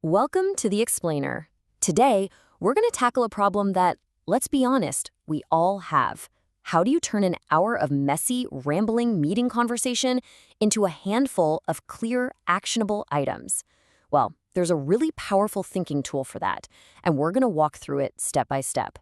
Welcome to The Explainer. Today, we're going to tackle a problem that, let's be honest, we all have. How do you turn an hour of messy, rambling meeting conversation into a handful of clear, actionable items? Well, there's a really powerful thinking tool for that, and we're going to walk through it step by step.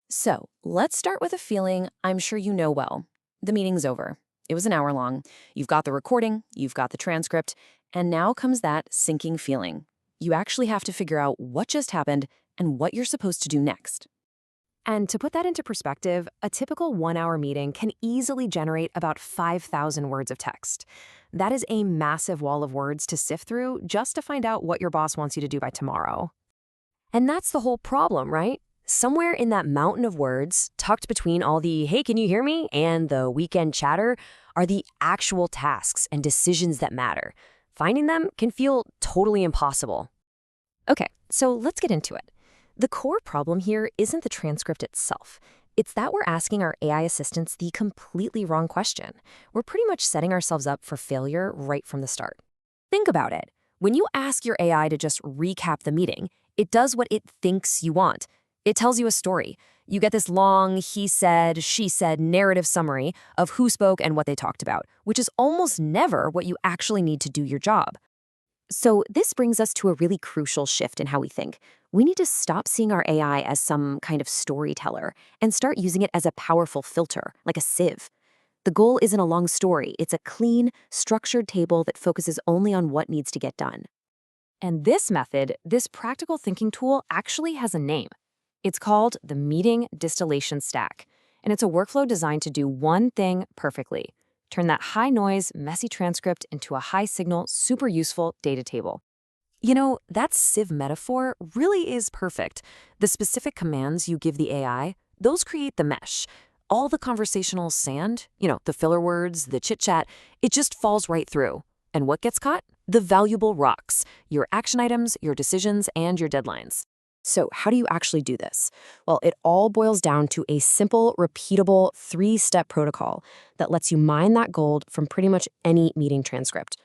So, let's start with a feeling I'm sure you know well. The meeting's over. It was an hour long. You've got the recording, you've got the transcript, and now comes that sinking feeling. You actually have to figure out what just happened and what you're supposed to do next. And to put that into perspective, a typical 1-hour meeting can easily generate about 5,000 words of text. That is a massive wall of words to sift through just to find out what your boss wants you to do by tomorrow. And that's the whole problem, right? Somewhere in that mountain of words, tucked between all the "hey, can you hear me?" and the weekend chatter, are the actual tasks and decisions that matter. Finding them can feel totally impossible. Okay, so let's get into it. The core problem here isn't the transcript itself. It's that we're asking our AI assistants the completely wrong question. We're pretty much setting ourselves up for failure right from the start. Think about it. When you ask your AI to just recap the meeting, it does what it thinks you want. It tells you a story. You get this long he said, she said narrative summary of who spoke and what they talked about, which is almost never what you actually need to do your job. So this brings us to a really crucial shift in how we think. We need to stop seeing our AI as some kind of storyteller and start using it as a powerful filter, like a sieve. The goal isn't a long story. It's a clean, structured table that focuses only on what needs to get done. And this method, this practical thinking tool, actually has a name. It's called the Meeting Distillation Stack, and it's a workflow designed to do one thing perfectly: turn that high-noise, messy transcript into a high-signal, super useful data table. You know, that sieve metaphor really is perfect. The specific commands you give the AI, those create the mesh. All the conversational sand, the filler words, the chit-chat, it just falls right through. And what gets caught? The valuable rocks: your action items, your decisions, and your deadlines. So how do you actually do this? Well, it all boils down to a simple, repeatable 3-step protocol that lets you mine that gold from pretty much any meeting transcript.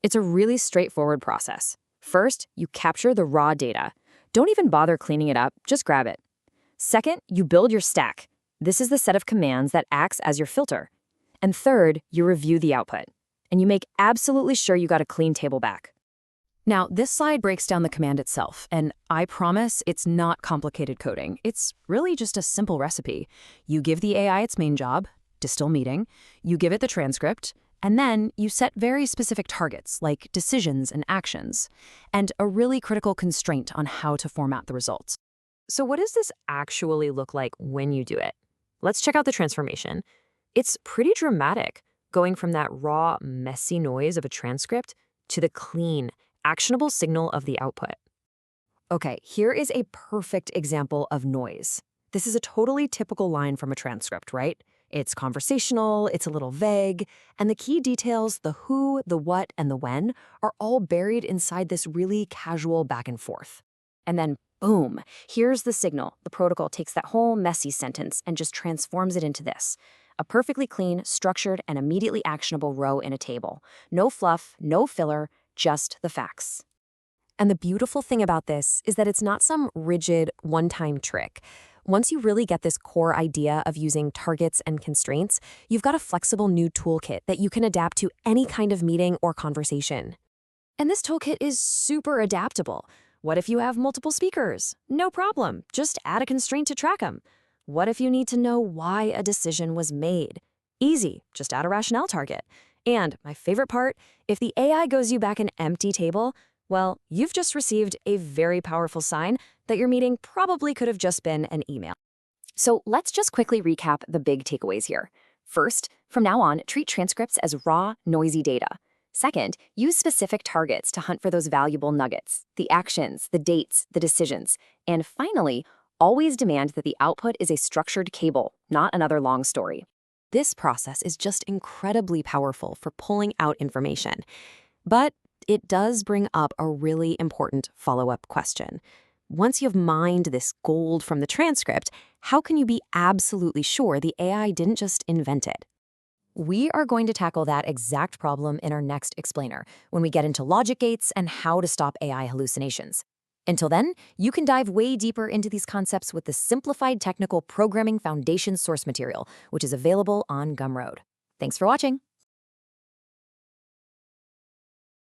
It's a really straightforward process. First, you capture the raw data. Don't even bother cleaning it up, just grab it. Second, you build your stack. This is the set of commands that acts as your filter. And third, you review the output. And you make absolutely sure you got a clean table back. Now, this slide breaks down the command itself, and I promise it's not complicated coding. It's really just a simple recipe. You give the AI its main job, Distill meeting, you give it the transcript, and then you set very specific targets like decisions and actions, and a really critical constraint on how to format the results. So what does this actually look like when you do it? Let's check out the transformation. It's pretty dramatic, going from that raw, messy noise of a transcript to the clean, actionable signal of the output. Okay, here is a perfect example of noise. This is a totally typical line from a transcript, right? It's conversational, it's a little vague, and the key details, the who, the what, and the when, are all buried inside this really casual back and forth. And then, boom, here's the signal. The protocol takes that whole messy sentence and just transforms it into this: a perfectly clean, structured, and immediately actionable row in a table. No fluff, no filler, just the facts. And the beautiful thing about this is that it's not some rigid, one-time trick. Once you really get this core idea of using targets and constraints, you've got a flexible new toolkit that you can adapt to any kind of meeting or conversation. And this toolkit is super adaptable. What if you have multiple speakers? No problem. Just add a constraint to track them. What if you need to know why a decision was made? Easy. Just add a rationale target. And my favorite part, if the AI goes you back an empty table, well, you've just received a very powerful sign that your meeting probably could have just been an email. So let's just quickly recap the big takeaways here. First, from now on, treat transcripts as raw, noisy data. Second, use specific targets to hunt for those valuable nuggets: the actions, the dates, the decisions. And finally, always demand that the output is a structured cable, not another long story. This process is just incredibly powerful for pulling out information. But it does bring up a really important follow-up question. Once you've mined this gold from the transcript, how can you be absolutely sure the AI didn't just invent it? We are going to tackle that exact problem in our next explainer when we get into logic gates and how to stop AI hallucinations. Until then, you can dive way deeper into these concepts with the Simplified Technical Programming Foundation source material, which is available on Gumroad. Thanks for watching.